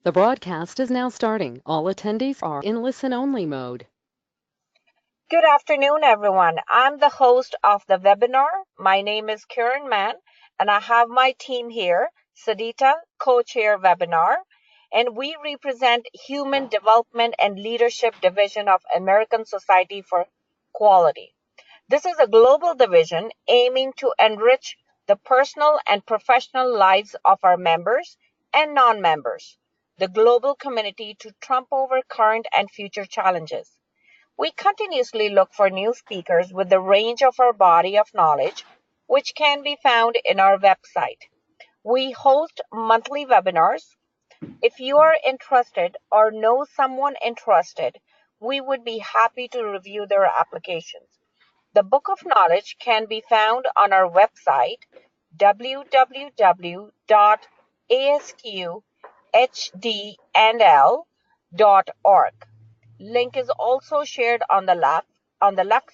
The broadcast is now starting. All attendees are in listen-only mode. Good afternoon, everyone. I'm the host of the webinar. My name is Karen Mann, and I have my team here, Sadita, co-chair webinar, and we represent Human Development and Leadership Division of American Society for Quality. This is a global division aiming to enrich the personal and professional lives of our members and non-members, the global community, to trump over current and future challenges. We continuously look for new speakers with the range of our body of knowledge, which can be found in our website. We host monthly webinars. If you are interested or know someone interested, we would be happy to review their applications. The Book of Knowledge can be found on our website, www.asqhdandl.org. Link is also shared on the left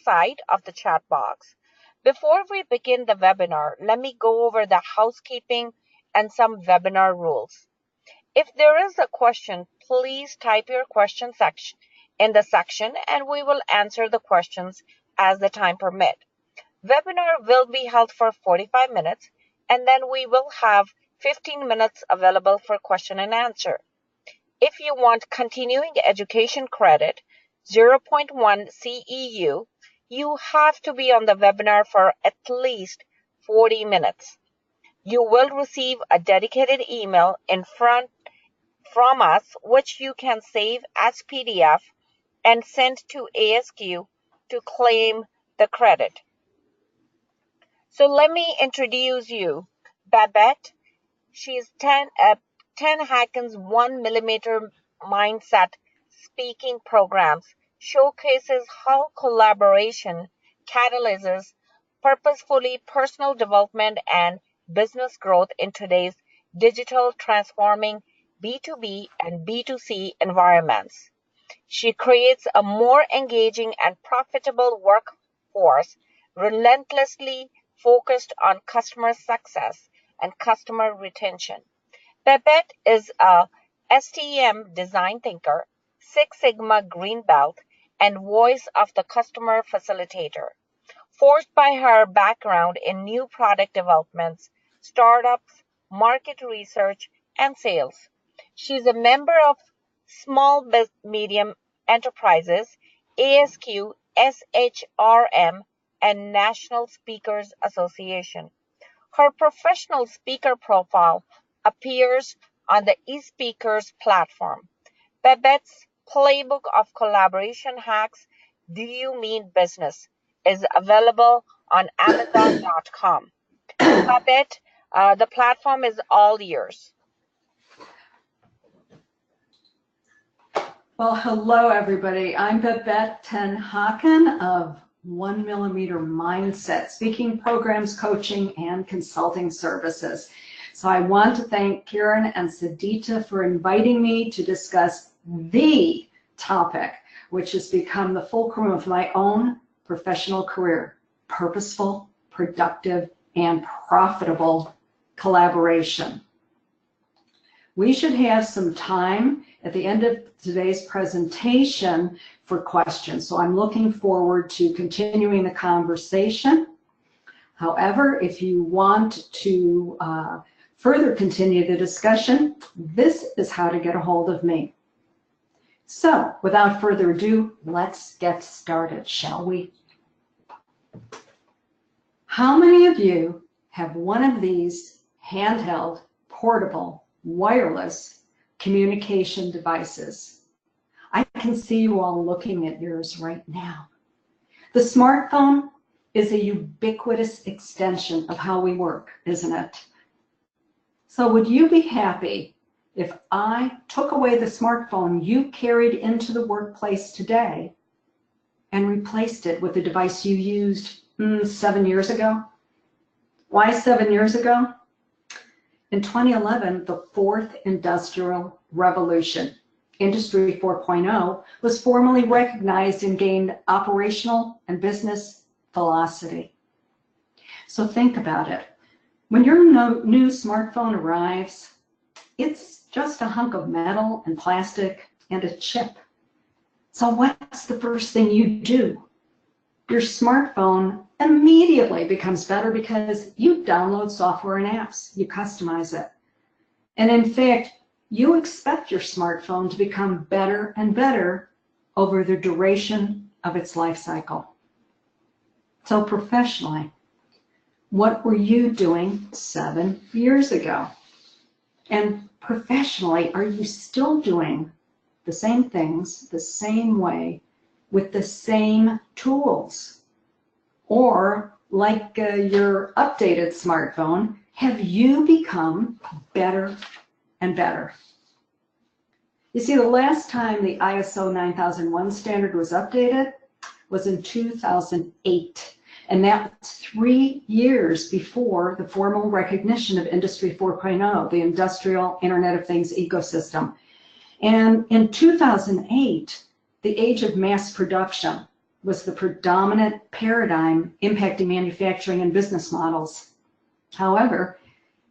side of the chat box. Before we begin the webinar, let me go over the housekeeping and some webinar rules. If there is a question, please type your question section in the section and we will answer the questions as the time permits. Webinar will be held for 45 minutes and then we will have 15 minutes available for question and answer. If you want continuing education credit, 0.1 CEU, you have to be on the webinar for at least 40 minutes. You will receive a dedicated email from us, which you can save as PDF and send to ASQ to claim the credit. So let me introduce you, Babette. She's Ten Haken's 1 millimeter mindset speaking programs showcases how collaboration catalyzes purposefully personal development and business growth in today's digital transforming B2B and B2C environments. She creates a more engaging and profitable workforce, relentlessly focused on customer success and customer retention. Babette is a STEM design thinker, Six Sigma Green Belt, and voice of the customer facilitator. Forged by her background in new product developments, startups, market research, and sales. She's a member of Small Medium Enterprises, ASQ, SHRM, and National Speakers Association. Her professional speaker profile appears on the eSpeakers platform. Babette's Playbook of Collaboration Hacks, Do You Mean Business, is available on Amazon.com. Babette, the platform is all yours. Well, hello, everybody. I'm Babette Ten Haken of 1 millimeter Mindset, speaking programs, coaching, and consulting services. So I want to thank Karen and Sadita for inviting me to discuss the topic, which has become the fulcrum of my own professional career: purposeful, productive, and profitable collaboration. We should have some time at the end of today's presentation for questions. So I'm looking forward to continuing the conversation. However, if you want to further continue the discussion, this is how to get a hold of me. So without further ado, let's get started, shall we? How many of you have one of these handheld, portable, wireless communication devices? I can see you all looking at yours right now. The smartphone is a ubiquitous extension of how we work, isn't it? So would you be happy if I took away the smartphone you carried into the workplace today and replaced it with a device you used 7 years ago? Why 7 years ago? In 2011, the fourth industrial revolution, Industry 4.0, was formally recognized and gained operational and business velocity. So think about it. When your new smartphone arrives, it's just a hunk of metal and plastic and a chip. So what's the first thing you do? Your smartphone immediately becomes better because you download software and apps, you customize it. And in fact, you expect your smartphone to become better and better over the duration of its life cycle. So professionally, what were you doing 7 years ago? And professionally, are you still doing the same things the same way with the same tools? Or like your updated smartphone, have you become better and better? You see, the last time the ISO 9001 standard was updated was in 2008. And that's 3 years before the formal recognition of Industry 4.0, the Industrial Internet of Things ecosystem. And in 2008, the age of mass production was the predominant paradigm impacting manufacturing and business models. However,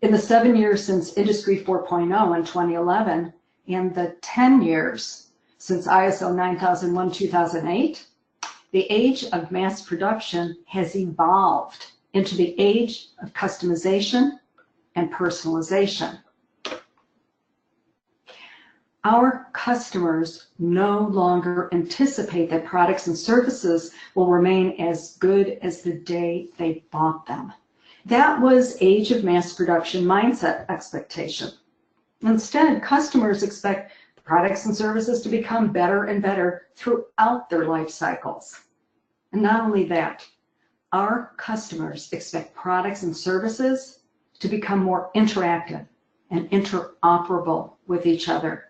in the 7 years since Industry 4.0 in 2011 and the 10 years since ISO 9001-2008, the age of mass production has evolved into the age of customization and personalization. Our customers no longer anticipate that products and services will remain as good as the day they bought them. That was age of mass production mindset expectation. Instead, customers expect products and services to become better and better throughout their life cycles. And not only that, our customers expect products and services to become more interactive and interoperable with each other.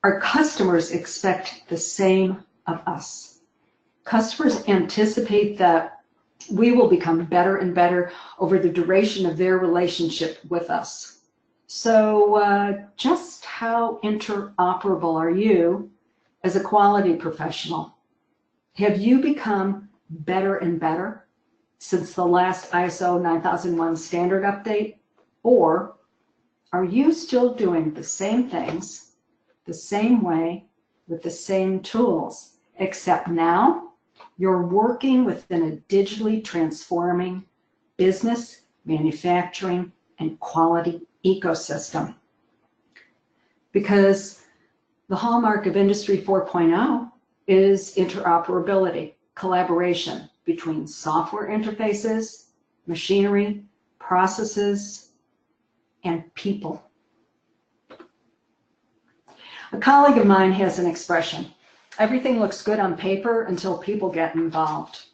Our customers expect the same of us. Customers anticipate that we will become better and better over the duration of their relationship with us. So just how interoperable are you as a quality professional? Have you become better and better since the last ISO 9001 standard update? Or are you still doing the same things, the same way, with the same tools, except now you're working within a digitally transforming business, manufacturing, and quality ecosystem? Because the hallmark of Industry 4.0 is interoperability, collaboration between software interfaces, machinery, processes, and people. A colleague of mine has an expression: everything looks good on paper until people get involved.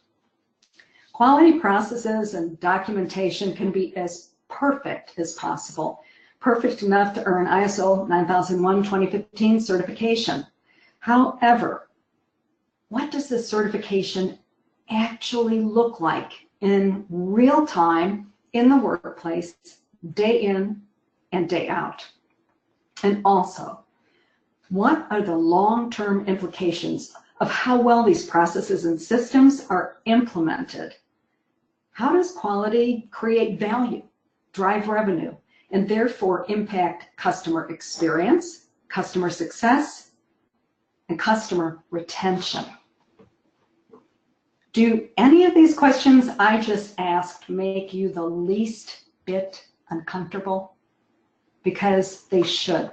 Quality processes and documentation can be as perfect as possible, perfect enough to earn ISO 9001-2015 certification. However, what does this certification actually look like in real time in the workplace, day in and day out? And also, what are the long-term implications of how well these processes and systems are implemented? How does quality create value, drive revenue, and therefore impact customer experience, customer success, and customer retention? Do any of these questions I just asked make you the least bit uncomfortable? Because they should.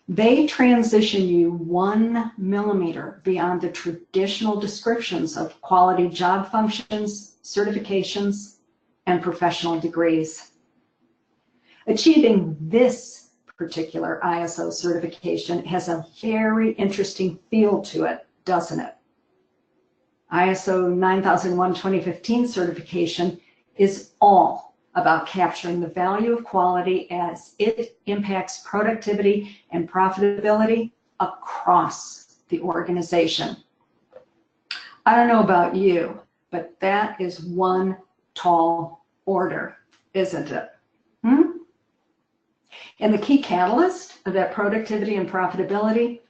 They transition you 1 millimeter beyond the traditional descriptions of quality job functions, certifications, and professional degrees. Achieving this particular ISO certification has a very interesting feel to it, doesn't it? ISO 9001-2015 certification is all about capturing the value of quality as it impacts productivity and profitability across the organization. I don't know about you, but that is one tall order, isn't it? And the key catalyst of that productivity and profitability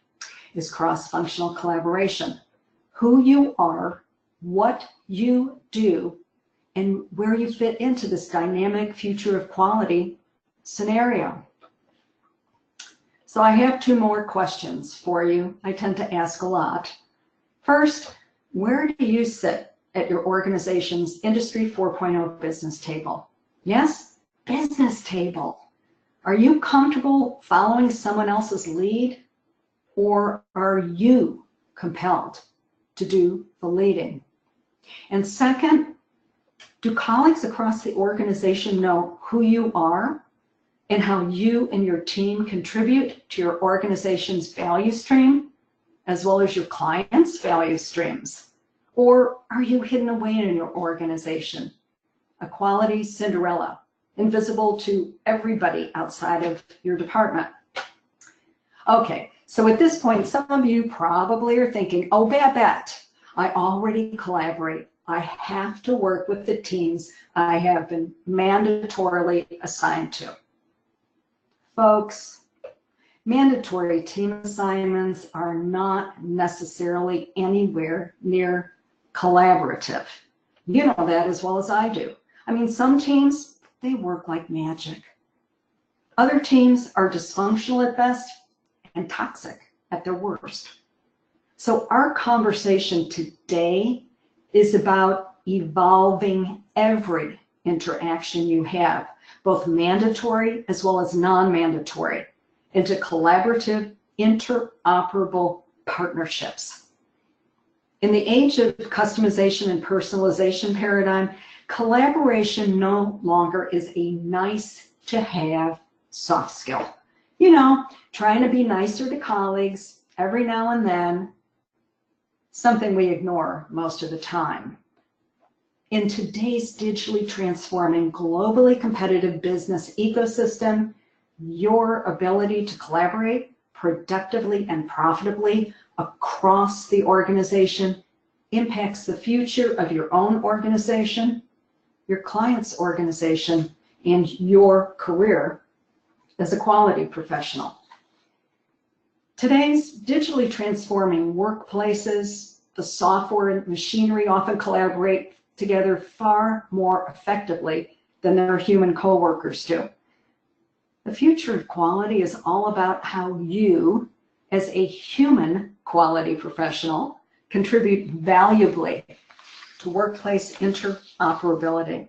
is cross-functional collaboration. Who you are, what you do, and where you fit into this dynamic future of quality scenario. So I have two more questions for you. I tend to ask a lot. First, where do you sit at your organization's Industry 4.0 business table? Yes, business table. Are you comfortable following someone else's lead, or are you compelled to do the leading? And second, do colleagues across the organization know who you are and how you and your team contribute to your organization's value stream, as well as your clients' value streams? Or are you hidden away in your organization, a quality Cinderella, invisible to everybody outside of your department? Okay, so at this point, some of you probably are thinking, oh, Babette, I already collaborate. I have to work with the teams I have been mandatorily assigned to. Folks, mandatory team assignments are not necessarily anywhere near collaborative. You know that as well as I do. I mean, some teams, they work like magic. Other teams are dysfunctional at best and toxic at their worst. So our conversation today is about evolving every interaction you have, both mandatory as well as non-mandatory, into collaborative, interoperable partnerships. In the age of customization and personalization paradigm, collaboration no longer is a nice to have soft skill. You know, trying to be nicer to colleagues every now and then, something we ignore most of the time. In today's digitally transforming, globally competitive business ecosystem, your ability to collaborate productively and profitably across the organization impacts the future of your own organization, your client's organization, and your career as a quality professional. Today's digitally transforming workplaces, the software and machinery often collaborate together far more effectively than their human coworkers do. The future of quality is all about how you, as a human quality professional, contribute valuably to workplace interoperability.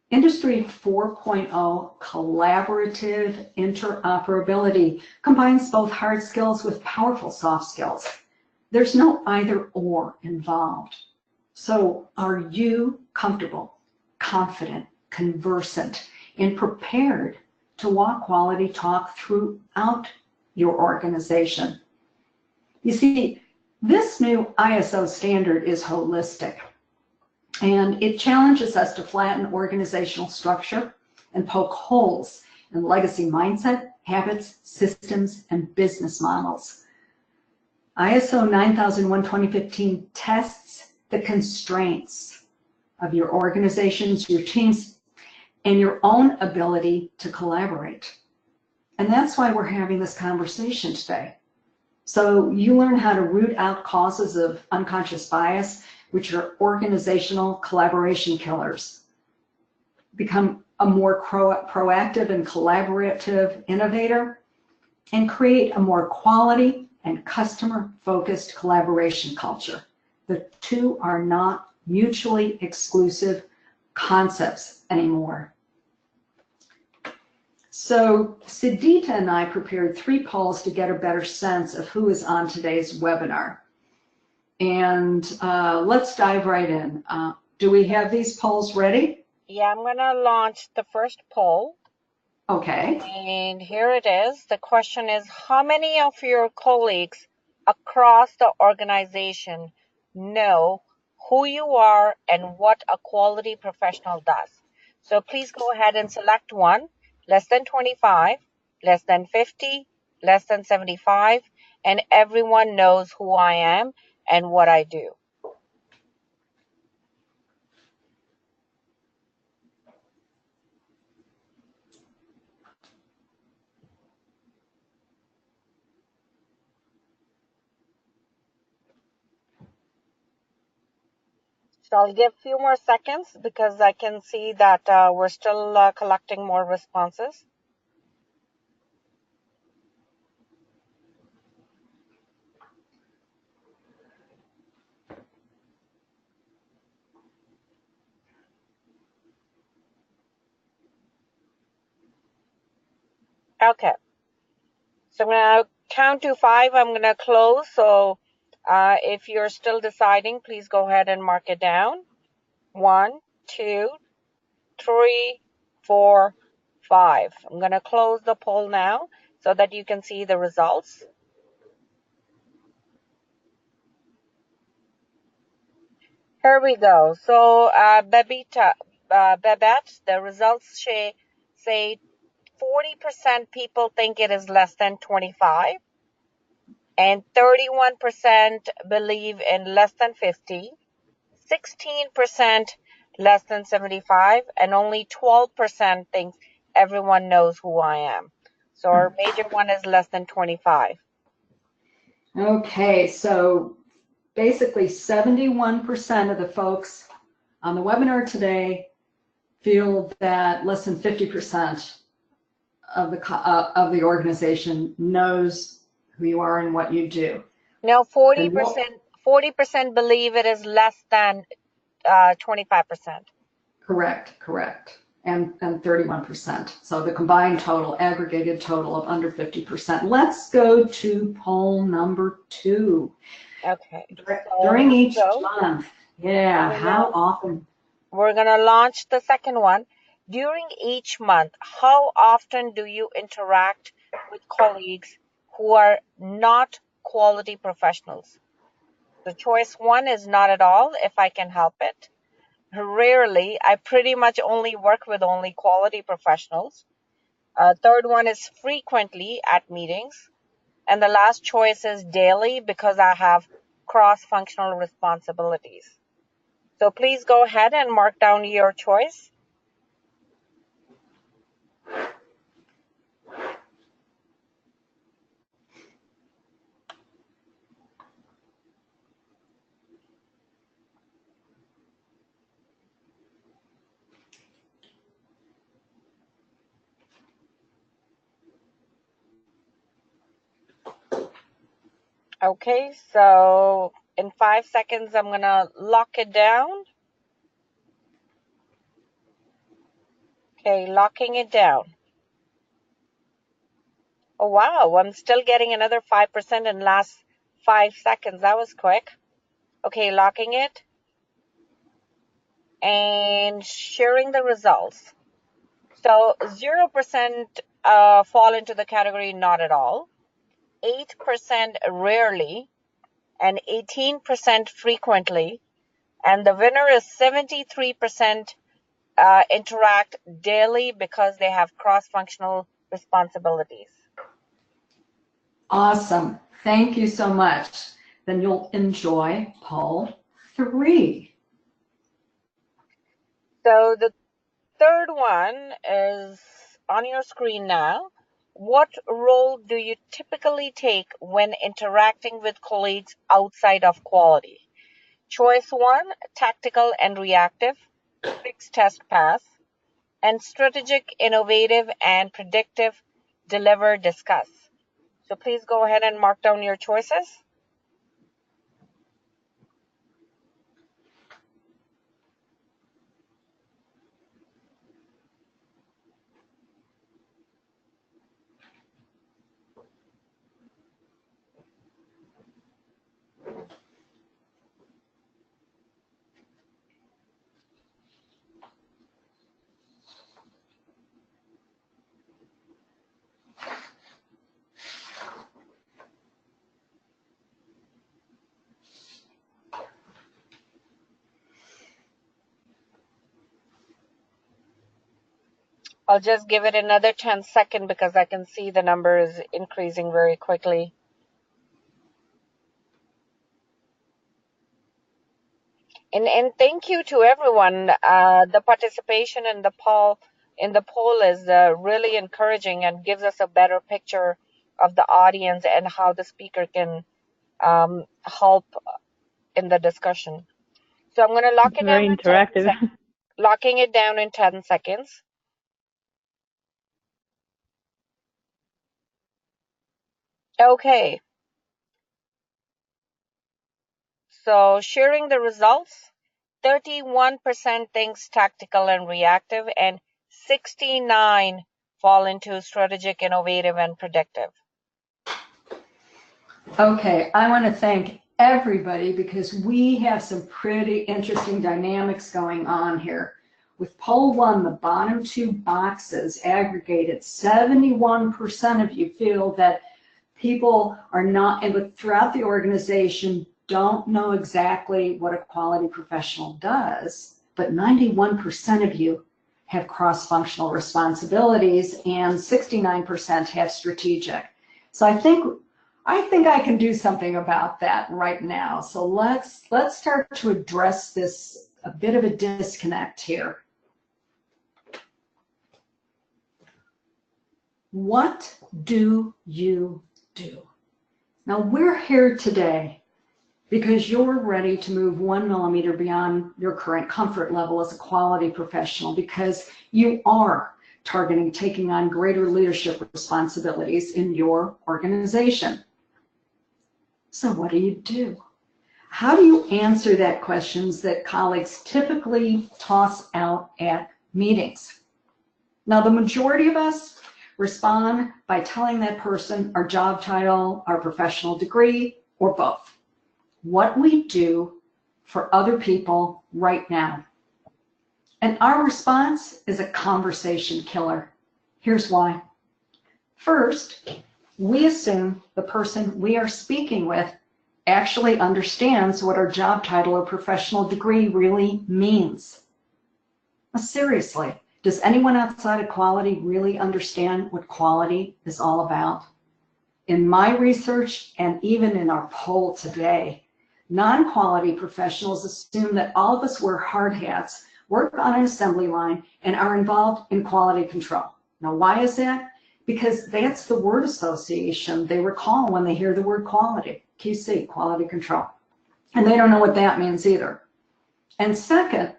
Industry 4.0 collaborative interoperability combines both hard skills with powerful soft skills. There's no either or involved. So are you comfortable, confident, conversant, and prepared to walk quality talk throughout your organization? You see, this new ISO standard is holistic, and it challenges us to flatten organizational structure and poke holes in legacy mindset, habits, systems, and business models. ISO 9001:2015 tests the constraints of your organizations, your teams, and your own ability to collaborate. And that's why we're having this conversation today. So you learn how to root out causes of unconscious bias, which are organizational collaboration killers. Become a more proactive and collaborative innovator, and create a more quality and customer-focused collaboration culture. The two are not mutually exclusive concepts anymore. So Siddhita and I prepared 3 polls to get a better sense of who is on today's webinar. And let's dive right in. Do we have these polls ready? Yeah, I'm going to launch the first poll. Okay. And here it is. The question is, how many of your colleagues across the organization know who you are and what a quality professional does? So please go ahead and select one. Less than 25, less than 50, less than 75, and everyone knows who I am and what I do. So I'll give a few more seconds because I can see that we're still collecting more responses. Okay. So I'm going to count to 5. I'm going to close. So if you're still deciding, please go ahead and mark it down. 1, 2, 3, 4, 5. I'm going to close the poll now so that you can see the results. Here we go. So Babette, the results say 40% people think it is less than 25, and 31% believe in less than 50, 16% less than 75, and only 12% think everyone knows who I am. So our major one is less than 25. Okay, so basically 71% of the folks on the webinar today feel that less than 50% of the organization knows who you are and what you do. Now 40% believe it is less than 25%. Correct. And 31%. So the combined total, aggregated total of under 50%. Let's go to poll number 2. Okay. During each month. Yeah, how often? We're going to launch the second one. During each month, how often do you interact with colleagues who are not quality professionals? The choice 1 is not at all, if I can help it. Rarely. I pretty much only work with only quality professionals. Third one is frequently at meetings. And the last choice is daily, because I have cross-functional responsibilities. So please go ahead and mark down your choice. Okay, so in 5 seconds, I'm going to lock it down. Okay, locking it down. Oh, wow, I'm still getting another 5% in last 5 seconds. That was quick. Okay, locking it and sharing the results. So 0% fall into the category not at all, 8% rarely, and 18% frequently. And the winner is 73% interact daily because they have cross-functional responsibilities. Awesome. Thank you so much. Then you'll enjoy poll 3. So the third one is on your screen now. What role do you typically take when interacting with colleagues outside of quality? Choice 1, tactical and reactive, fix, test, pass, and strategic, innovative, and predictive, deliver, discuss. So please go ahead and mark down your choices. I'll just give it another 10 seconds because I can see the number is increasing very quickly. And thank you to everyone. The participation in the poll is really encouraging and gives us a better picture of the audience and how the speaker can help in the discussion. So I'm going to lock it down. Very interactive. Locking it down in 10 seconds. Okay. So sharing the results, 31% thinks tactical and reactive, and 69% fall into strategic, innovative, and predictive. Okay, I want to thank everybody because we have some pretty interesting dynamics going on here. With poll 1, the bottom 2 boxes aggregated 71% of you feel that people are not, and throughout the organization, don't know exactly what a quality professional does, but 91% of you have cross-functional responsibilities and 69% have strategic. So I think I can do something about that right now. So let's start to address this, a bit of a disconnect here. What do you do? Now we're here today because you're ready to move 1 millimeter beyond your current comfort level as a quality professional, because you are targeting taking on greater leadership responsibilities in your organization. So what do you do? How do you answer that questions that colleagues typically toss out at meetings? Now, the majority of us respond by telling that person our job title, our professional degree, or both. What we do for other people right now. And our response is a conversation killer. Here's why. First, we assume the person we are speaking with actually understands what our job title or professional degree really means. Now, seriously, does anyone outside of quality really understand what quality is all about? In my research, and even in our poll today, non-quality professionals assume that all of us wear hard hats, work on an assembly line, and are involved in quality control. Now, why is that? Because that's the word association they recall when they hear the word quality, QC, quality control. And they don't know what that means either. And second,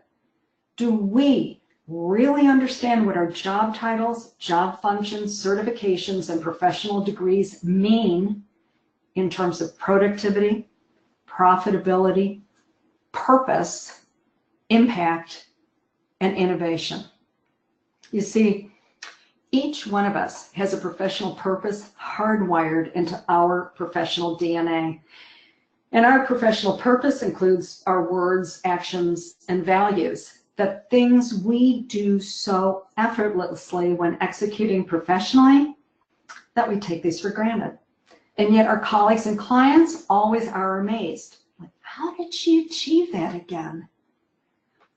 do we really understand what our job titles, job functions, certifications, and professional degrees mean in terms of productivity, profitability, purpose, impact, and innovation? You see, each one of us has a professional purpose hardwired into our professional DNA. And our professional purpose includes our words, actions, and values, the things we do so effortlessly when executing professionally that we take these for granted. And yet our colleagues and clients always are amazed. Like, how did she achieve that again?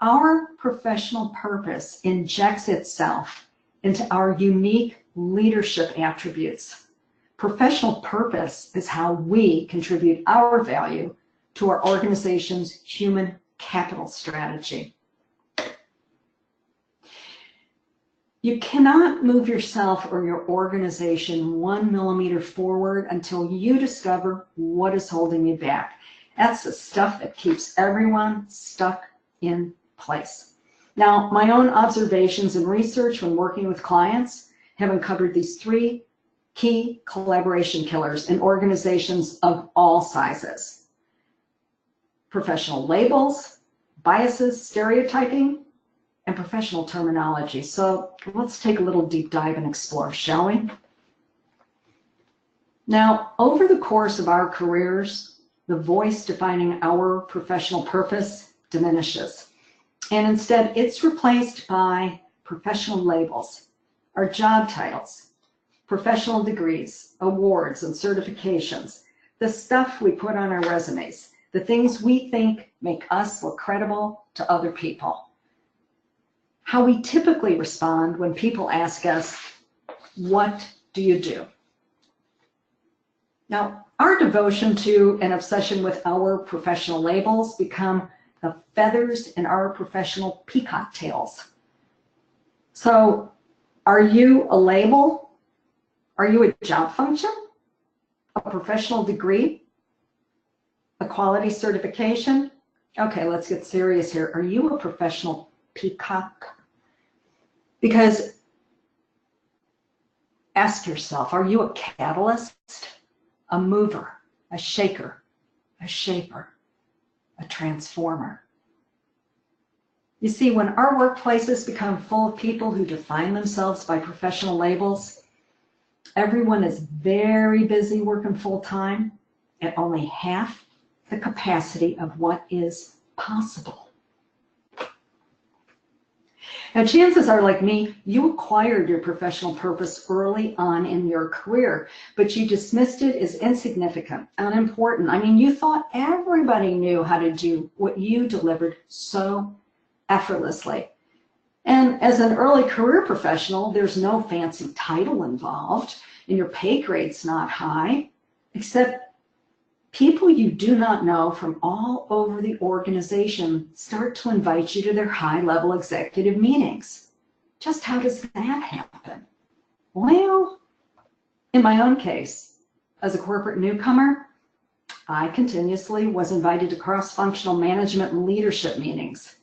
Our professional purpose injects itself into our unique leadership attributes. Professional purpose is how we contribute our value to our organization's human capital strategy. You cannot move yourself or your organization 1 millimeter forward until you discover what is holding you back. That's the stuff that keeps everyone stuck in place. Now, my own observations and research when working with clients have uncovered these 3 key collaboration killers in organizations of all sizes: professional labels, biases, stereotyping, and professional terminology. So let's take a little deep dive and explore, shall we? Now, over the course of our careers, the voice defining our professional purpose diminishes. And instead, it's replaced by professional labels, our job titles, professional degrees, awards, and certifications, the stuff we put on our resumes, the things we think make us look credible to other people. How we typically respond when people ask us, what do you do? Now, our devotion to and obsession with our professional labels become the feathers in our professional peacock tails. So, are you a label? Are you a job function? A professional degree? A quality certification? Okay, let's get serious here. Are you a professional peacock? Because ask yourself, are you a catalyst, a mover, a shaker, a shaper, a transformer? You see, when our workplaces become full of people who define themselves by professional labels, everyone is very busy working full-time at only half the capacity of what is possible. Now, chances are, like me, you acquired your professional purpose early on in your career, but you dismissed it as insignificant, unimportant. I mean, you thought everybody knew how to do what you delivered so effortlessly. And as an early career professional, there's no fancy title involved, and your pay grade's not high, except people you do not know from all over the organization start to invite you to their high-level executive meetings. Just how does that happen? Well, in my own case, as a corporate newcomer, I continuously was invited to cross-functional management and leadership meetings,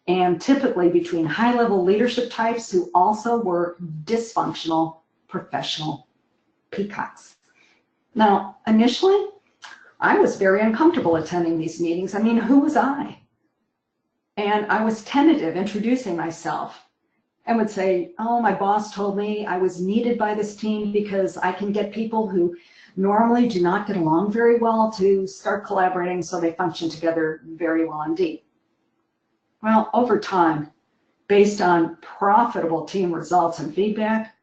and typically between high-level leadership types who also were dysfunctional professional peacocks. Now, initially, I was very uncomfortable attending these meetings. I mean, who was I? And I was tentative introducing myself. I would say, oh, my boss told me I was needed by this team because I can get people who normally do not get along very well to start collaborating so they function together very well indeed. Well, over time, based on profitable team results and feedback,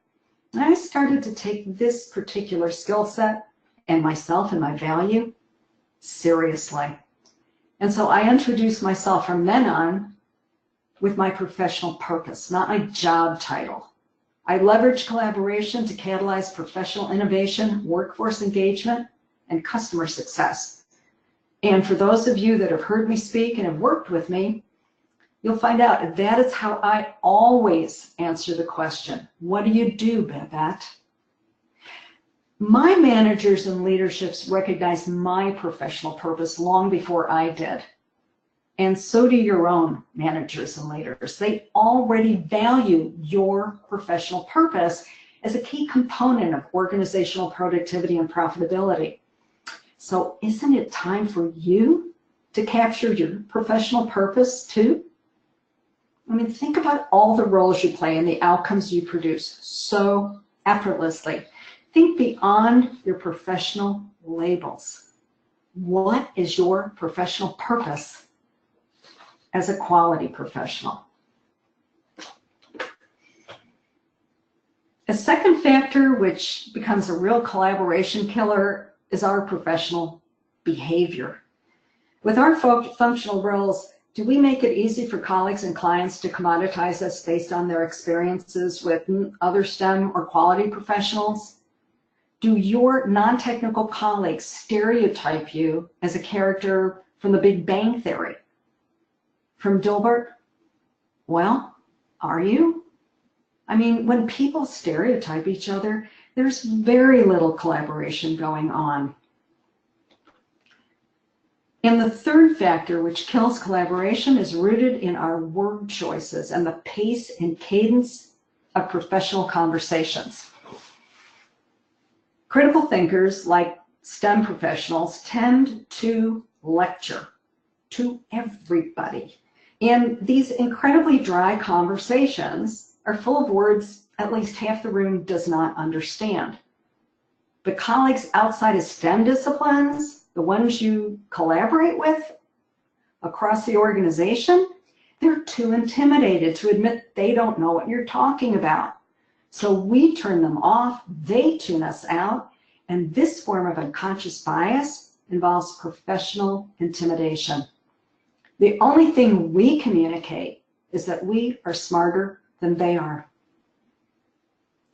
I started to take this particular skill set and myself and my value seriously. And so I introduced myself from then on with my professional purpose, not my job title. I leveraged collaboration to catalyze professional innovation, workforce engagement, and customer success. And for those of you that have heard me speak and have worked with me, you'll find out that is how I always answer the question, what do you do, Babette? My managers and leaderships recognize my professional purpose long before I did. And so do your own managers and leaders. They already value your professional purpose as a key component of organizational productivity and profitability. So isn't it time for you to capture your professional purpose too? I mean, think about all the roles you play and the outcomes you produce so effortlessly. Think beyond your professional labels. What is your professional purpose as a quality professional? A second factor, which becomes a real collaboration killer, is our professional behavior. With our functional roles, do we make it easy for colleagues and clients to commoditize us based on their experiences with other STEM or quality professionals? Do your non-technical colleagues stereotype you as a character from the Big Bang Theory? From Dilbert? Well, are you? I mean, when people stereotype each other, there's very little collaboration going on. And the third factor which kills collaboration is rooted in our word choices and the pace and cadence of professional conversations. Critical thinkers, like STEM professionals, tend to lecture to everybody. And these incredibly dry conversations are full of words at least half the room does not understand. But colleagues outside of STEM disciplines, the ones you collaborate with across the organization, they're too intimidated to admit they don't know what you're talking about. So we turn them off, they tune us out, and this form of unconscious bias involves professional intimidation. The only thing we communicate is that we are smarter than they are.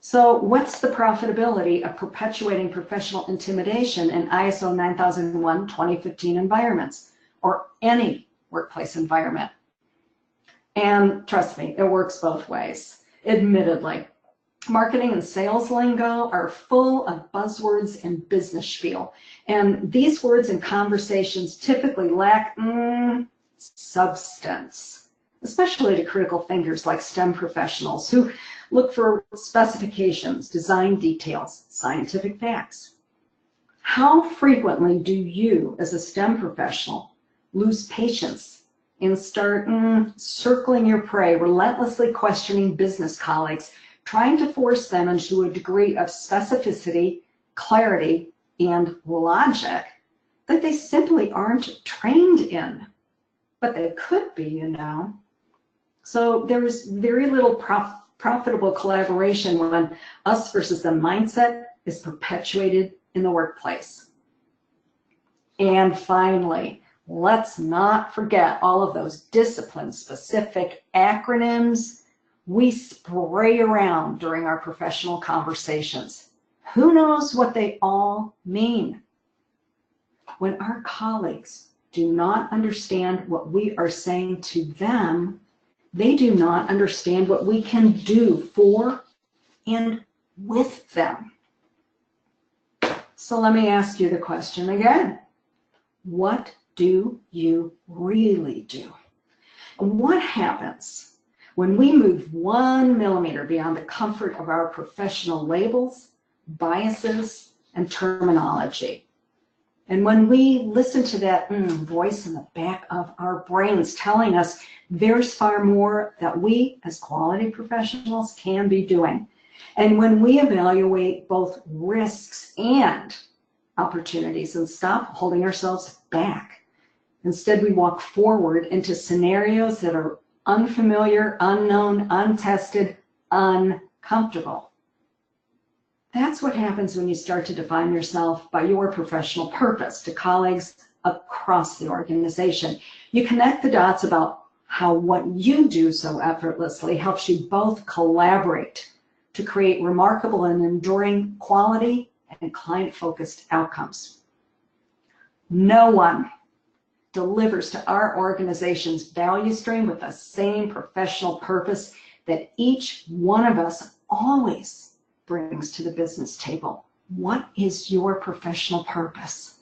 So what's the profitability of perpetuating professional intimidation in ISO 9001:2015 environments, or any workplace environment? And trust me, it works both ways, admittedly. Marketing and sales lingo are full of buzzwords and business spiel. And these words and conversations typically lack substance, especially to critical thinkers like STEM professionals who look for specifications, design details, scientific facts. How frequently do you, as a STEM professional, lose patience and start circling your prey, relentlessly questioning business colleagues, trying to force them into a degree of specificity, clarity, and logic that they simply aren't trained in. But they could be, you know. So there's very little profitable collaboration when us versus the mindset is perpetuated in the workplace. And finally, let's not forget all of those discipline-specific acronyms we spray around during our professional conversations. Who knows what they all mean? When our colleagues do not understand what we are saying to them, they do not understand what we can do for and with them. So let me ask you the question again. What do you really do? And what happens when we move 1 millimeter beyond the comfort of our professional labels, biases, and terminology? And when we listen to that voice in the back of our brains telling us there's far more that we as quality professionals can be doing. And when we evaluate both risks and opportunities and stop holding ourselves back. Instead, we walk forward into scenarios that are unfamiliar, unknown, untested, uncomfortable. That's what happens when you start to define yourself by your professional purpose to colleagues across the organization. You connect the dots about how what you do so effortlessly helps you both collaborate to create remarkable and enduring quality and client-focused outcomes. No one delivers to our organization's value stream with the same professional purpose that each one of us always brings to the business table. What is your professional purpose?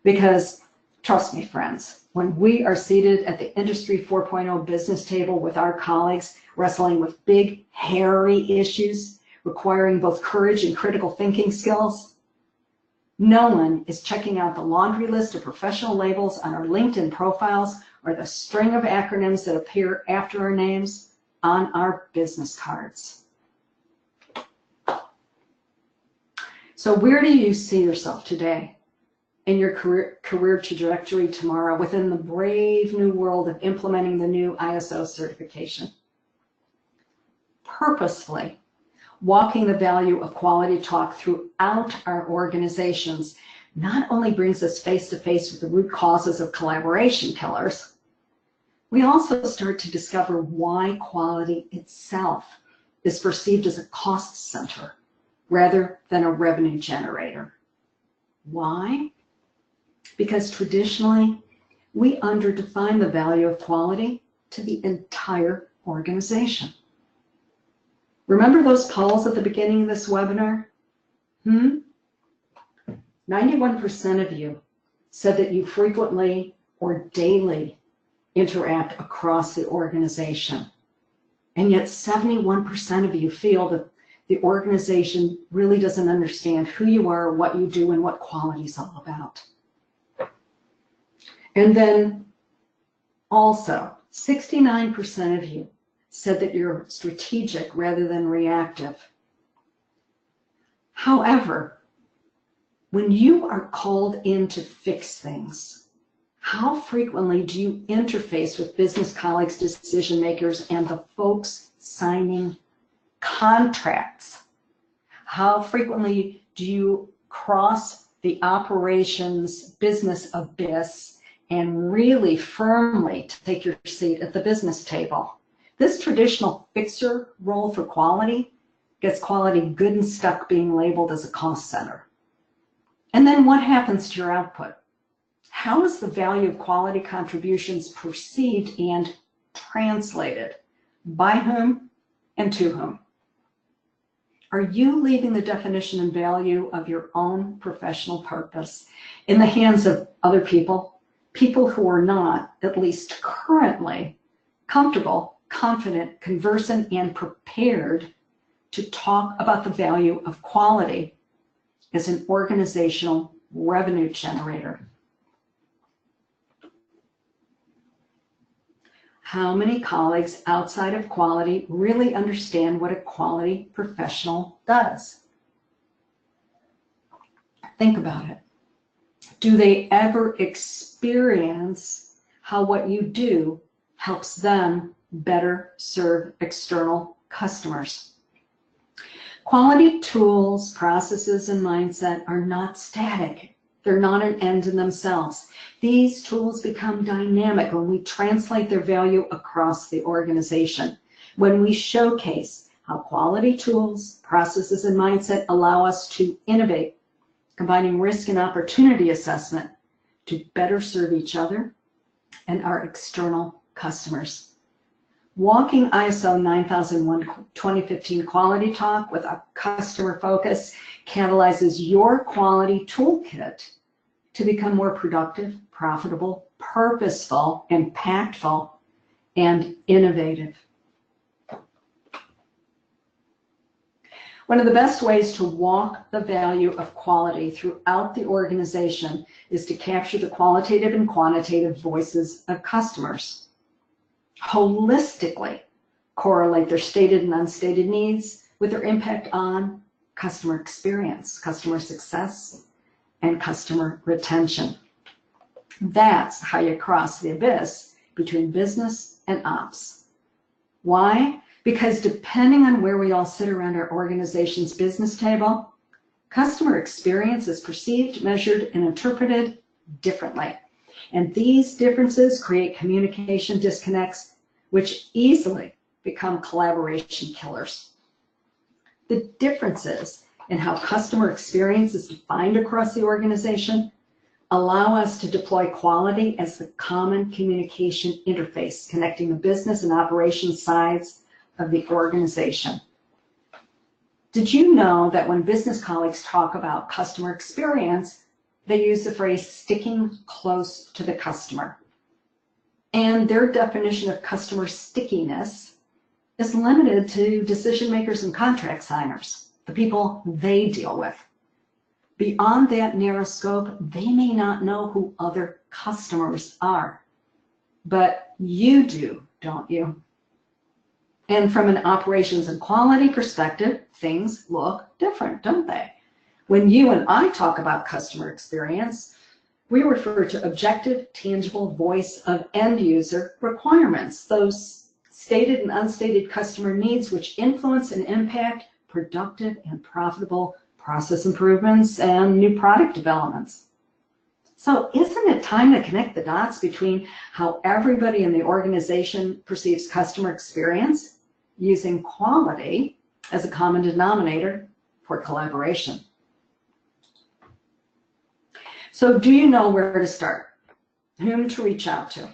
Because trust me, friends, when we are seated at the Industry 4.0 business table with our colleagues, wrestling with big, hairy issues, requiring both courage and critical thinking skills, no one is checking out the laundry list of professional labels on our LinkedIn profiles or the string of acronyms that appear after our names on our business cards. So where do you see yourself today in your career trajectory tomorrow within the brave new world of implementing the new ISO certification? Purposefully walking the value of quality talk throughout our organizations not only brings us face to face with the root causes of collaboration killers, we also start to discover why quality itself is perceived as a cost center rather than a revenue generator. Why? Because traditionally, we underdefine the value of quality to the entire organization. Remember those polls at the beginning of this webinar? 91% of you said that you frequently or daily interact across the organization. And yet 71% of you feel that the organization really doesn't understand who you are, what you do, and what quality is all about. And then also, 69% of you said that you're strategic rather than reactive. However, when you are called in to fix things, how frequently do you interface with business colleagues, decision makers, and the folks signing contracts? How frequently do you cross the operations business abyss and really firmly take your seat at the business table? This traditional fixer role for quality gets quality good and stuck being labeled as a cost center. And then what happens to your output? How is the value of quality contributions perceived and translated? By whom and to whom? Are you leaving the definition and value of your own professional purpose in the hands of other people, people who are not, at least currently, comfortable, confident, conversant, and prepared to talk about the value of quality as an organizational revenue generator? How many colleagues outside of quality really understand what a quality professional does? Think about it. Do they ever experience how what you do helps them better serve external customers? Quality tools, processes, and mindset are not static. They're not an end in themselves. These tools become dynamic when we translate their value across the organization. When we showcase how quality tools, processes, and mindset allow us to innovate, combining risk and opportunity assessment to better serve each other and our external customers. Walking ISO 9001-2015 quality talk with a customer focus catalyzes your quality toolkit to become more productive, profitable, purposeful, impactful, and innovative. One of the best ways to walk the value of quality throughout the organization is to capture the qualitative and quantitative voices of customers. Holistically correlate their stated and unstated needs with their impact on customer experience, customer success, and customer retention. That's how you cross the abyss between business and ops. Why? Because depending on where we all sit around our organization's business table, customer experience is perceived, measured, and interpreted differently. And these differences create communication disconnects, which easily become collaboration killers. The differences in how customer experience is defined across the organization allow us to deploy quality as the common communication interface connecting the business and operations sides of the organization. Did you know that when business colleagues talk about customer experience, they use the phrase sticking close to the customer? And their definition of customer stickiness is limited to decision makers and contract signers, the people they deal with. Beyond that narrow scope, they may not know who other customers are, but you do, don't you? And from an operations and quality perspective, things look different, don't they? When you and I talk about customer experience, we refer to objective, tangible voice of end user requirements, those stated and unstated customer needs which influence and impact productive and profitable process improvements and new product developments. So isn't it time to connect the dots between how everybody in the organization perceives customer experience using quality as a common denominator for collaboration? So do you know where to start? Whom to reach out to?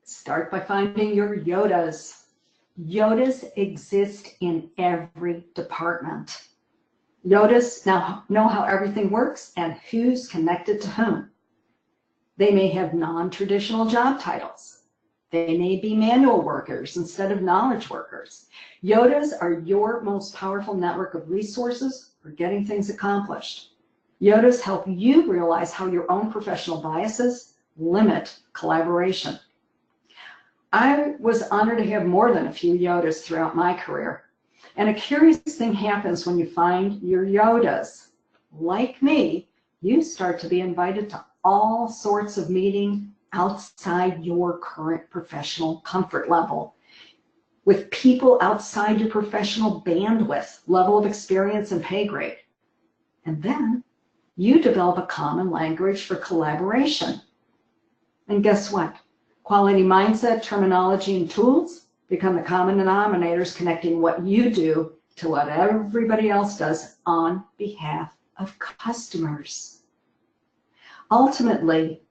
Start by finding your Yodas. Yodas exist in every department. Yodas now know how everything works and who's connected to whom. They may have non-traditional job titles. They may be manual workers instead of knowledge workers. Yodas are your most powerful network of resources for getting things accomplished. Yodas help you realize how your own professional biases limit collaboration. I was honored to have more than a few Yodas throughout my career. And a curious thing happens when you find your Yodas. Like me, you start to be invited to all sorts of meetings outside your current professional comfort level, with people outside your professional bandwidth, level of experience, and pay grade. And then you develop a common language for collaboration. And guess what? Quality mindset, terminology, and tools become the common denominators connecting what you do to what everybody else does on behalf of customers. Ultimately,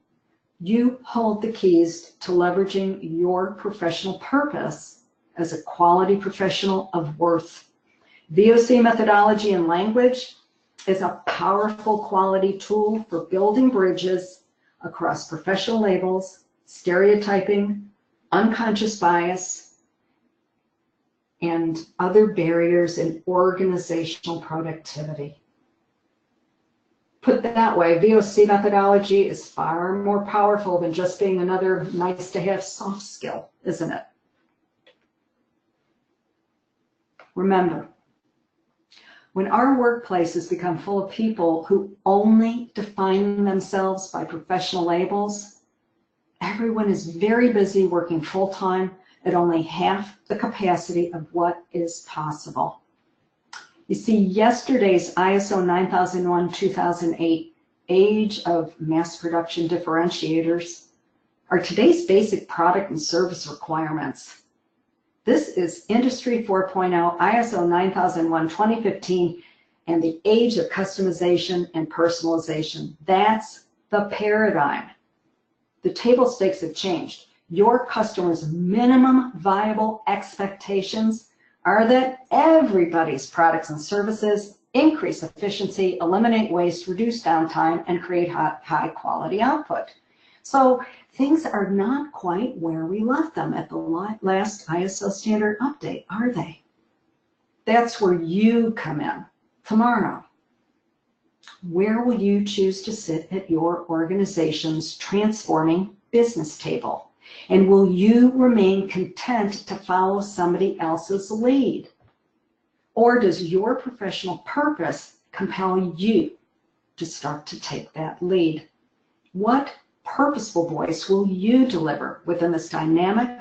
you hold the keys to leveraging your professional purpose as a quality professional of worth. VOC methodology and language is a powerful quality tool for building bridges across professional labels, stereotyping, unconscious bias, and other barriers in organizational productivity. Put that way, VOC methodology is far more powerful than just being another nice to have soft skill, isn't it? Remember, when our workplaces become full of people who only define themselves by professional labels, everyone is very busy working full-time at only half the capacity of what is possible. You see, yesterday's ISO 9001-2008 age of mass production differentiators are today's basic product and service requirements. This is Industry 4.0, ISO 9001-2015, and the age of customization and personalization. That's the paradigm. The table stakes have changed. Your customers' minimum viable expectations are that everybody's products and services increase efficiency, eliminate waste, reduce downtime, and create high quality output. So things are not quite where we left them at the last ISO standard update, are they? That's where you come in tomorrow. Where will you choose to sit at your organization's transforming business table? And will you remain content to follow somebody else's lead? Or does your professional purpose compel you to start to take that lead? What purposeful voice will you deliver within this dynamic,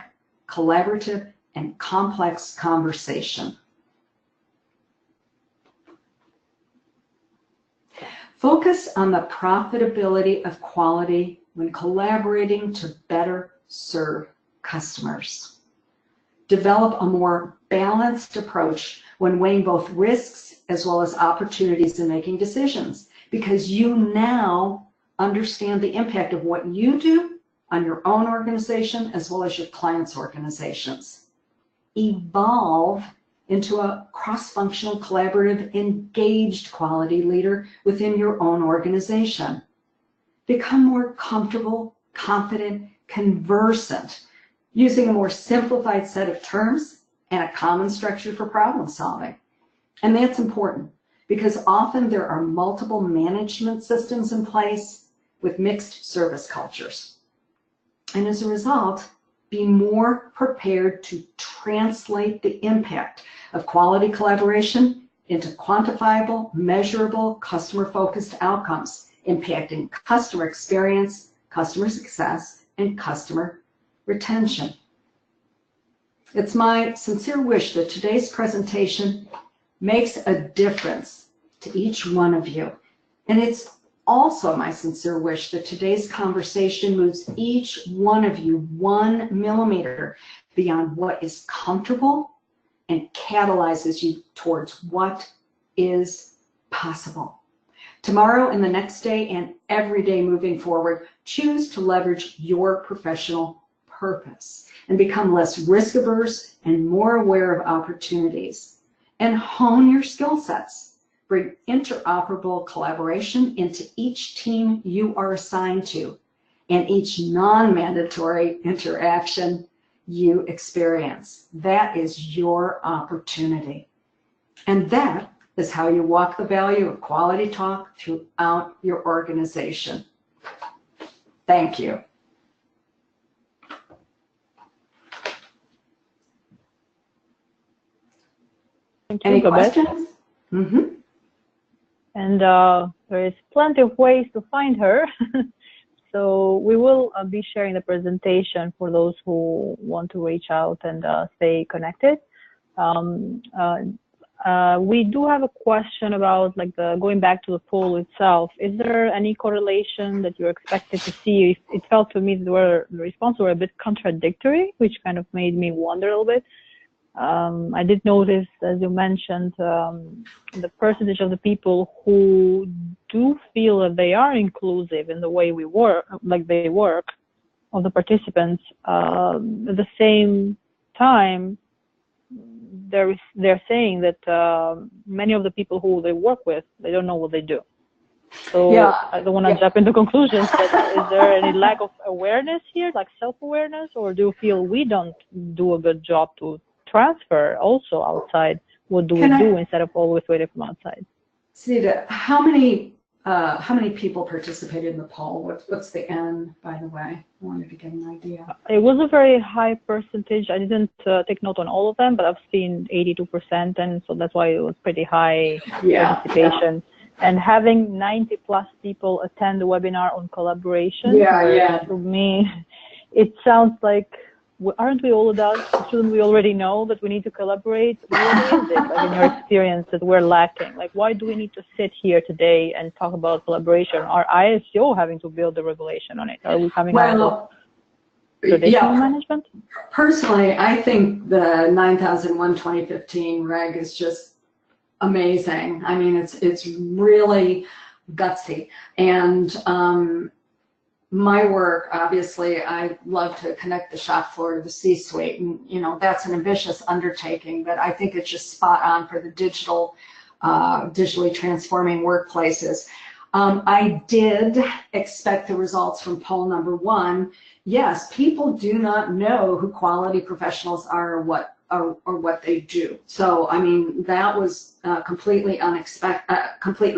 collaborative, and complex conversation? Focus on the profitability of quality when collaborating to better serve customers. Develop a more balanced approach when weighing both risks as well as opportunities in making decisions, because you now understand the impact of what you do on your own organization as well as your clients' organizations. Evolve into a cross-functional, collaborative, engaged quality leader within your own organization. Become more comfortable, confident, conversant, using a more simplified set of terms and a common structure for problem solving. And that's important because often there are multiple management systems in place with mixed service cultures. And as a result, be more prepared to translate the impact of quality collaboration into quantifiable, measurable, customer-focused outcomes, impacting customer experience, customer success, and customer retention. It's my sincere wish that today's presentation makes a difference to each one of you. And it's also my sincere wish that today's conversation moves each one of you 1 millimeter beyond what is comfortable and catalyzes you towards what is possible. Tomorrow and the next day and every day moving forward, choose to leverage your professional purpose and become less risk averse and more aware of opportunities. And hone your skill sets. Bring interoperable collaboration into each team you are assigned to and each non-mandatory interaction you experience. That is your opportunity. And that is how you walk the value of quality talk throughout your organization. Thank you. Thank you, Any Babette. questions? Mm-hmm. And there is plenty of ways to find her. So we will be sharing the presentation for those who want to reach out and stay connected. We do have a question about going back to the poll itself. Is there any correlation that you're expected to see? It felt to me that the responses were a bit contradictory, which kind of made me wonder a little bit. I did notice, as you mentioned, the percentage of the people who do feel that they are inclusive in the way we work, they work, of the participants. At the same time, they're saying that many of the people who they work with, they don't know what they do. So yeah, I don't want to jump into conclusions, but is there any lack of awareness here, like self-awareness, or do you feel we don't do a good job to transfer also outside? What do we do instead of always waiting from outside? Sita, how many how many people participated in the poll? What's the N, by the way? I wanted to get an idea. It was a very high percentage. I didn't take note on all of them, but I've seen 82%, and so that's why it was pretty high participation. And having 90 plus people attend the webinar on collaboration, to me, it sounds like, aren't we all adults? Shouldn't we already know that we need to collaborate? What is it, like in your experience, that we're lacking? Like, why do we need to sit here today and talk about collaboration? Are ISO having to build a regulation on it? Are we coming out of traditional management? Personally, I think the 9001 2015 reg is just amazing. I mean, it's really gutsy. And my work, obviously, I love to connect the shop floor to the C-suite, and you know, that's an ambitious undertaking, but I think it's just spot on for the digitally transforming workplaces. I did expect the results from poll number 1. Yes, people do not know who quality professionals are or what they do. So, I mean, that was completely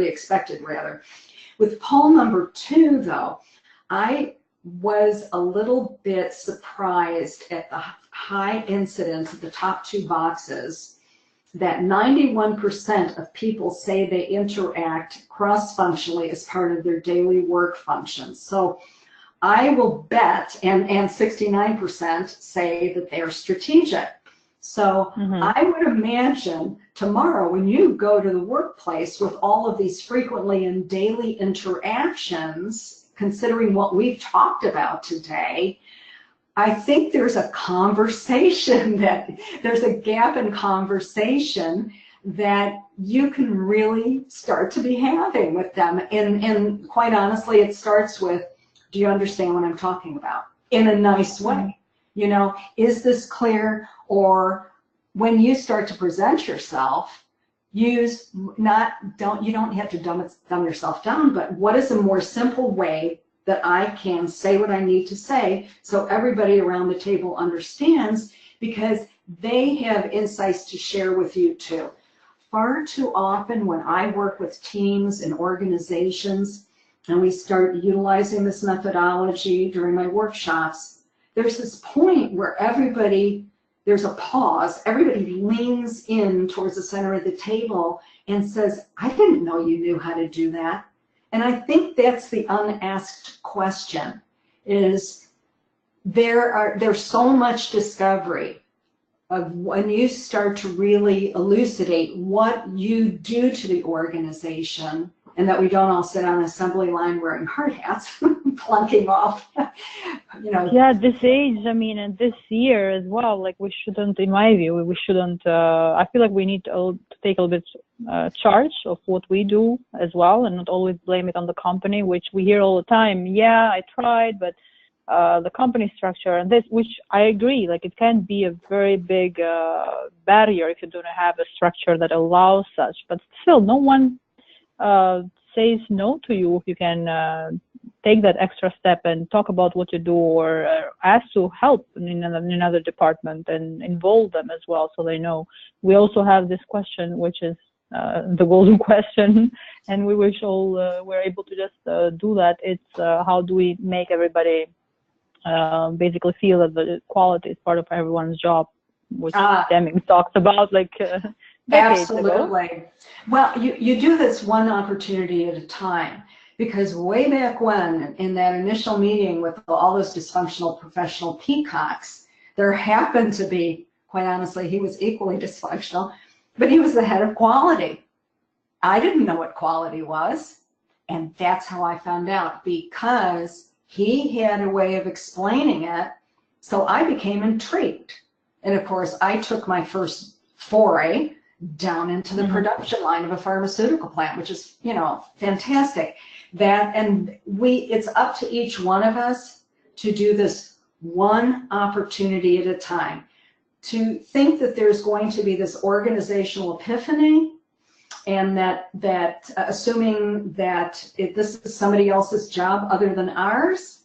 expected rather. With poll number 2, though, I was a little bit surprised at the high incidence of the top 2 boxes, that 91% of people say they interact cross-functionally as part of their daily work functions. So I will bet, and 69% say that they are strategic. So I would imagine tomorrow when you go to the workplace with all of these frequently and daily interactions, considering what we've talked about today, I think there's a conversation there's a gap in conversation that you can really start to be having with them. And quite honestly, it starts with, do you understand what I'm talking about? In a nice way. You know, is this clear? Or when you start to present yourself, you don't have to dumb yourself down, but what is a more simple way that I can say what I need to say so everybody around the table understands, because they have insights to share with you too. Far too often when I work with teams and organizations and we start utilizing this methodology during my workshops, there's this point where there's a pause, everybody leans in towards the center of the table and says, I didn't know you knew how to do that. And I think that's the unasked question, is there's so much discovery of when you start to really elucidate what you do to the organization, and that we don't all sit on an assembly line wearing hard hats, plunking off, you know. Yeah, this age, I mean, and this year as well, like we shouldn't, in my view, we shouldn't, I feel like we need to take a little bit charge of what we do as well, and not always blame it on the company, which we hear all the time. Yeah, I tried, but the company structure and this, which I agree, like it can be a very big barrier if you don't have a structure that allows such, but still no one says no to you if you can take that extra step and talk about what you do, or ask to help in another department and involve them as well so they know. We also have this question, which is the golden question, and we wish all were able to just do that. It's how do we make everybody basically feel that the quality is part of everyone's job, which Deming talked about like absolutely ago. Well, you do this one opportunity at a time, because way back when, in that initial meeting with all those dysfunctional professional peacocks, there happened to be, quite honestly, he was equally dysfunctional, but he was the head of quality. I didn't know what quality was, and that's how I found out, because he had a way of explaining it, so I became intrigued. And of course, I took my first foray down into the production line of a pharmaceutical plant, which is, you know, fantastic. It's up to each one of us to do this one opportunity at a time, to think that there's going to be this organizational epiphany, and that assuming that if this is somebody else's job other than ours,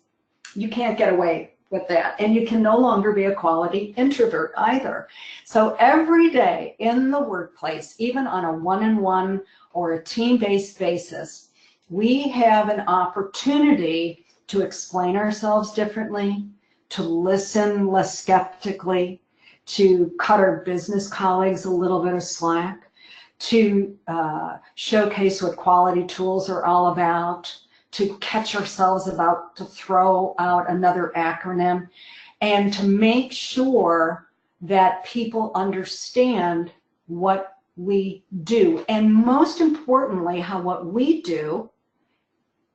you can't get away with that, and you can no longer be a quality introvert either. So every day in the workplace, even on a one-on-one or a team-based basis, we have an opportunity to explain ourselves differently, to listen less skeptically, to cut our business colleagues a little bit of slack, to showcase what quality tools are all about, to catch ourselves about to throw out another acronym, and to make sure that people understand what we do, and most importantly, how what we do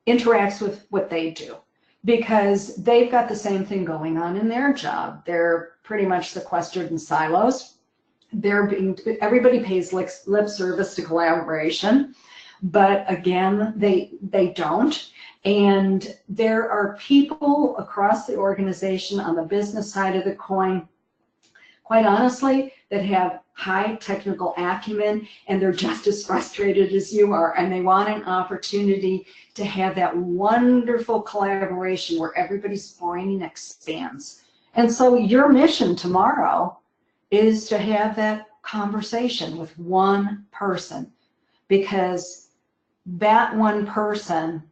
interacts with what they do, because they've got the same thing going on in their job. They're pretty much sequestered in silos. Everybody pays lip service to collaboration, but again, they don't. And there are people across the organization on the business side of the coin, quite honestly, that have high technical acumen, and they're just as frustrated as you are, and they want an opportunity to have that wonderful collaboration where everybody's brain expands. And so your mission tomorrow is to have that conversation with one person, because that one person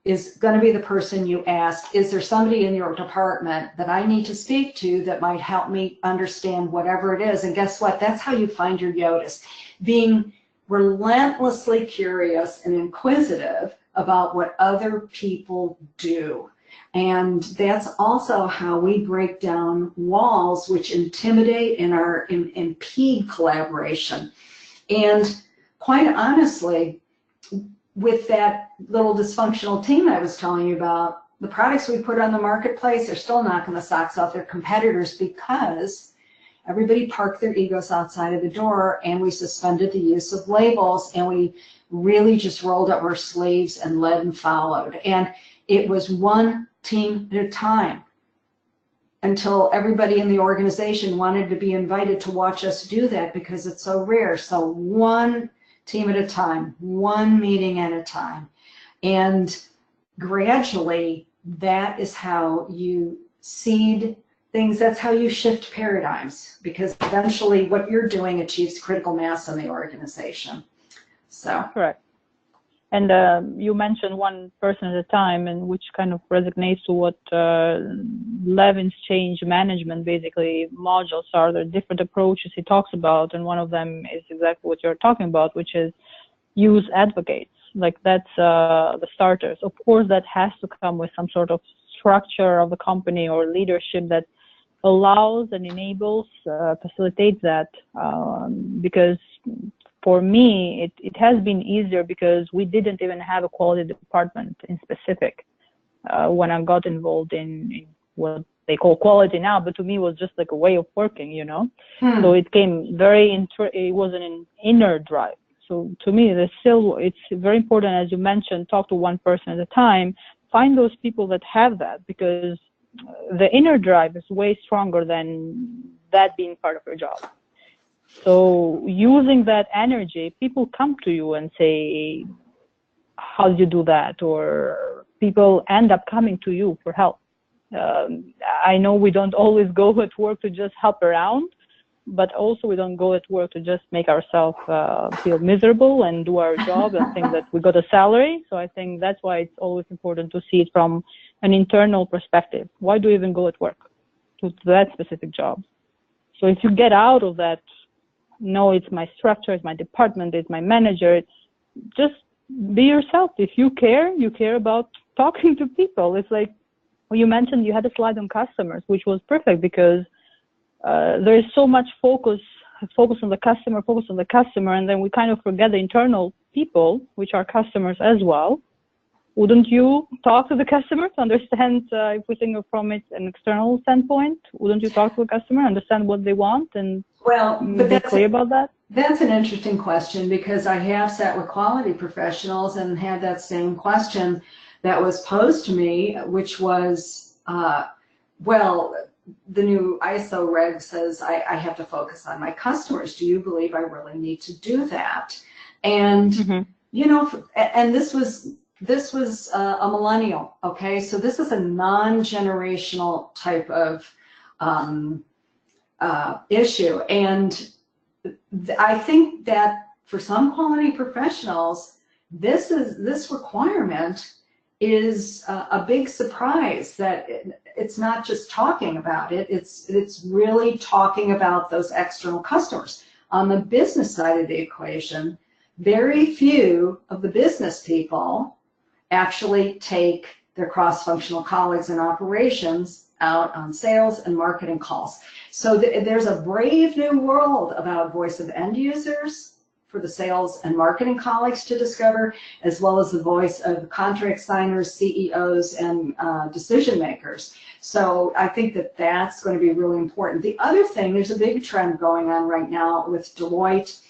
is going to be the person you ask, is there somebody in your department that I need to speak to that might help me understand whatever it is? And guess what? That's how you find your Yodas. Being relentlessly curious and inquisitive about what other people do. And that's also how we break down walls which intimidate and impede collaboration. And quite honestly, with that little dysfunctional team I was telling you about, the products we put on the marketplace are still knocking the socks off their competitors because everybody parked their egos outside of the door, and we suspended the use of labels, and we really just rolled up our sleeves and led and followed. And it was one team at a time until everybody in the organization wanted to be invited to watch us do that, because it's so rare. So one team at a time, one meeting at a time. And gradually, that is how you seed things. That's how you shift paradigms, because eventually what you're doing achieves critical mass in the organization. So. Correct. And you mentioned one person at a time, and which kind of resonates to what Levin's change management basically modules are. There are different approaches he talks about, and one of them is exactly what you're talking about, which is use advocates. Like that's the starters. Of course, that has to come with some sort of structure of the company or leadership that allows and enables, facilitates that, because for me, it has been easier because we didn't even have a quality department in specific when I got involved in what they call quality now, but to me it was just like a way of working, you know. So it came it was an inner drive. So to me, it's very important, as you mentioned, talk to one person at a time, find those people that have that, because the inner drive is way stronger than that being part of your job. So using that energy, people come to you and say, how did you do that? Or people end up coming to you for help. I know we don't always go at work to just help around, but also we don't go at work to just make ourselves feel miserable and do our job and think that we got a salary. So I think that's why it's always important to see it from an internal perspective. Why do you even go at work to that specific job? So if you get out of that, no, it's my structure, it's my department, it's my manager, just be yourself. If you care about talking to people. It's like, well, you mentioned you had a slide on customers, which was perfect, because there is so much focus on the customer, and then we kind of forget the internal people, which are customers as well. Wouldn't you talk to the customer to understand, if we think from it an external standpoint, wouldn't you talk to the customer, understand what they want, and be clear about that? That's an interesting question, because I have sat with quality professionals and had that same question that was posed to me, which was, well, the new ISO reg says I have to focus on my customers. Do you believe I really need to do that? And, you know, and this was a millennial, okay? So this is a non-generational type of issue. And I think that for some quality professionals, this requirement is a big surprise that it's not just talking about it, it's really talking about those external customers. On the business side of the equation, very few of the business people actually take their cross-functional colleagues in operations out on sales and marketing calls. So there's a brave new world about voice of end users for the sales and marketing colleagues to discover, as well as the voice of contract signers, CEOs, and decision makers. So I think that that's going to be really important. The other thing, there's a big trend going on right now with Deloitte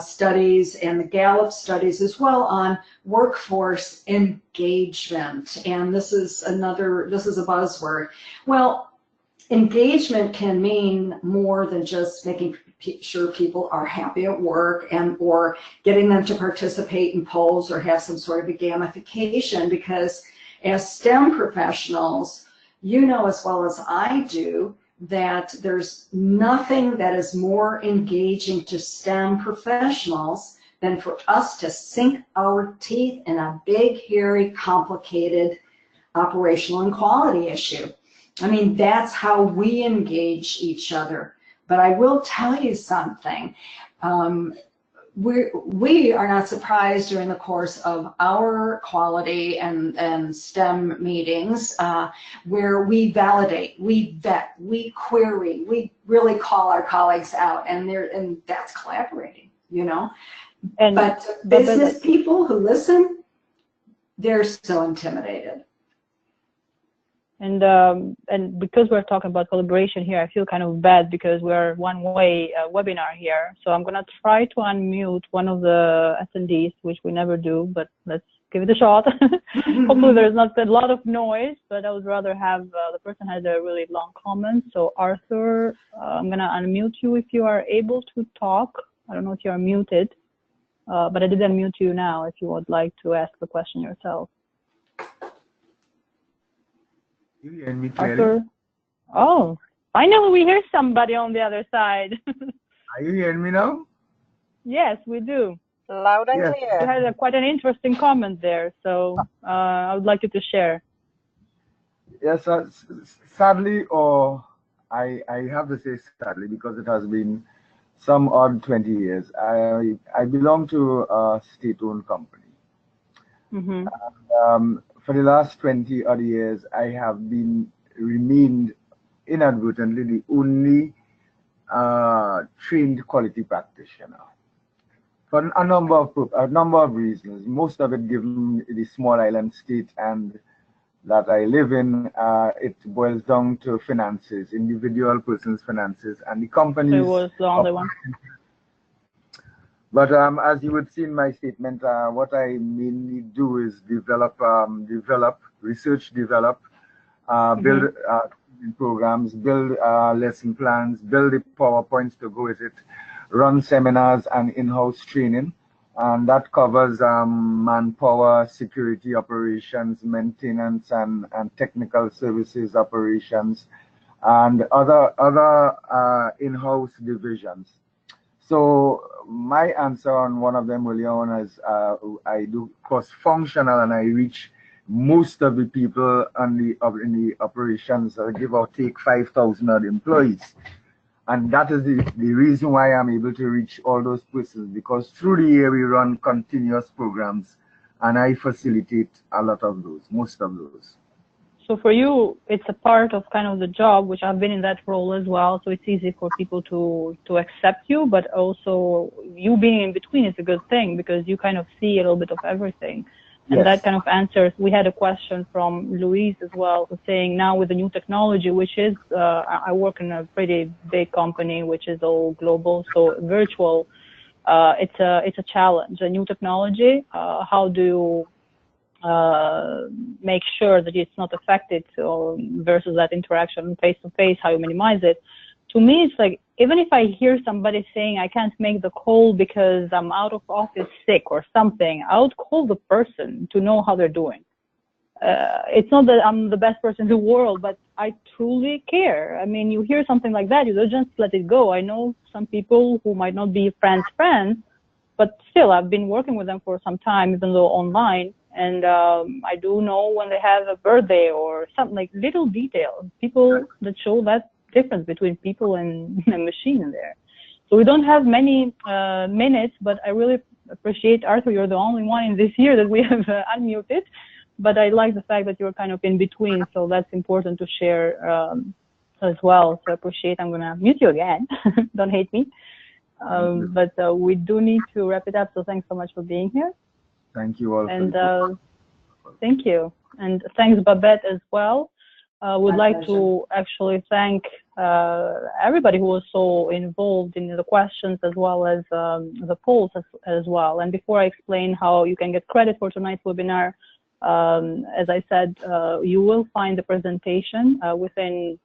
studies and the Gallup studies as well on workforce engagement. And this is a buzzword. Well, engagement can mean more than just making sure people are happy at work and or getting them to participate in polls or have some sort of a gamification, because as STEM professionals, you know as well as I do that there's nothing that is more engaging to STEM professionals than for us to sink our teeth in a big, hairy, complicated operational and quality issue. I mean, that's how we engage each other. But I will tell you something. We are not surprised during the course of our quality and STEM meetings where we validate, we vet, we query, we really call our colleagues out, and that's collaborating, you know. But business people who listen, they're so intimidated. And because we're talking about collaboration here, I feel kind of bad because we're one-way webinar here. So I'm going to try to unmute one of the attendees, which we never do, but let's give it a shot. Hopefully there's not a lot of noise, but I would rather have the person has a really long comment. So Arthur, I'm going to unmute you if you are able to talk. I don't know if you are muted, but I did unmute you now if you would like to ask the question yourself. You hear me clearly? Arthur? Oh, finally we hear somebody on the other side. Are you hearing me now? Yes, we do. Loud and clear. You had quite an interesting comment there, so I would like you to share. Yes, sadly, or I have to say sadly, because it has been some odd 20 years. I belong to a state-owned company. Mm-hmm. And, for the last 20 odd years, I have remained inadvertently the only trained quality practitioner for a number of reasons. Most of it given the small island state and that I live in, it boils down to finances, individual person's finances, and the companies. So it was the only one. But as you would see in my statement, what I mainly do is research, develop, build programs, build lesson plans, build the PowerPoints to go with it, run seminars and in-house training. And that covers manpower, security operations, maintenance, and technical services operations, and other in-house divisions. So my answer on one of them earlier on is I do cross-functional, and I reach most of the people in the operations, give or take 5,000 odd employees. And that is the reason why I'm able to reach all those persons, because through the year we run continuous programs, and I facilitate a lot of those, most of those. So for you, it's a part of kind of the job, which I've been in that role as well. So it's easy for people to accept you, but also you being in between is a good thing because you kind of see a little bit of everything. And yes, that kind of answers. We had a question from Louise as well, who's saying now with the new technology, which is, I work in a pretty big company, which is all global, so virtual, it's a challenge. A new technology, how do you make sure that it's not affected versus that interaction face to face, how you minimize it? To me, it's like, even if I hear somebody saying I can't make the call because I'm out of office sick or something, I would call the person to know how they're doing. It's not that I'm the best person in the world, but I truly care. I mean, you hear something like that, you don't just let it go. I know some people who might not be friends, but still, I've been working with them for some time, even though online. And I do know when they have a birthday or something, like little details, people that show that difference between people and a machine in there. So we don't have many minutes, but I really appreciate, Arthur, you're the only one in this year that we have unmuted. But I like the fact that you're kind of in between, so that's important to share as well. So I appreciate. I'm going to mute you again. Don't hate me. But we do need to wrap it up, so thanks so much for being here. Thank you all. And thank you. And thanks, Babette, as well. Would like to actually thank everybody who was so involved in the questions as well as the polls as well. And before I explain how you can get credit for tonight's webinar, as I said, you will find the presentation within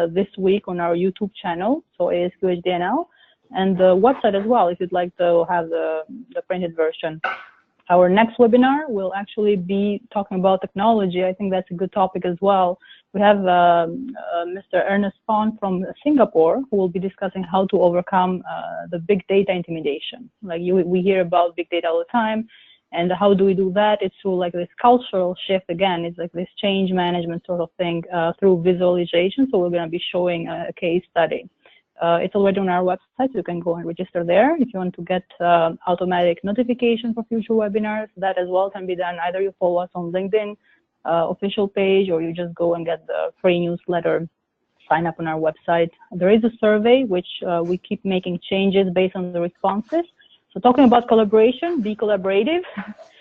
this week on our YouTube channel, so ASQ HD&L, and the website as well if you'd like to have the printed version. Our next webinar will actually be talking about technology. I think that's a good topic as well. We have Mr. Ernest Fon from Singapore who will be discussing how to overcome the big data intimidation. Like we hear about big data all the time, and how do we do that? It's through like this cultural shift again. It's like this change management sort of thing through visualization. So we're going to be showing a case study. It's already on our website, so you can go and register there. If you want to get automatic notification for future webinars, that as well can be done. Either you follow us on LinkedIn official page, or you just go and get the free newsletter, sign up on our website. There is a survey which we keep making changes based on the responses. So talking about collaboration, be collaborative.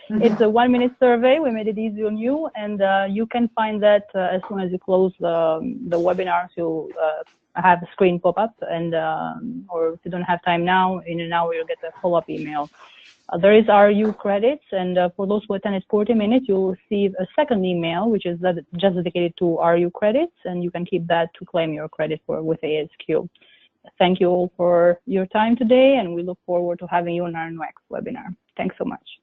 It's a 1-minute survey. We made it easy on you, and you can find that as soon as you close the webinar. So have a screen pop up, and or if you don't have time now, in an hour you'll get a follow-up email. There is RU credits, and for those who attended 40 minutes, you'll receive a second email, which is just dedicated to RU credits, and you can keep that to claim your credit with ASQ. Thank you all for your time today, and we look forward to having you on our next webinar. Thanks so much.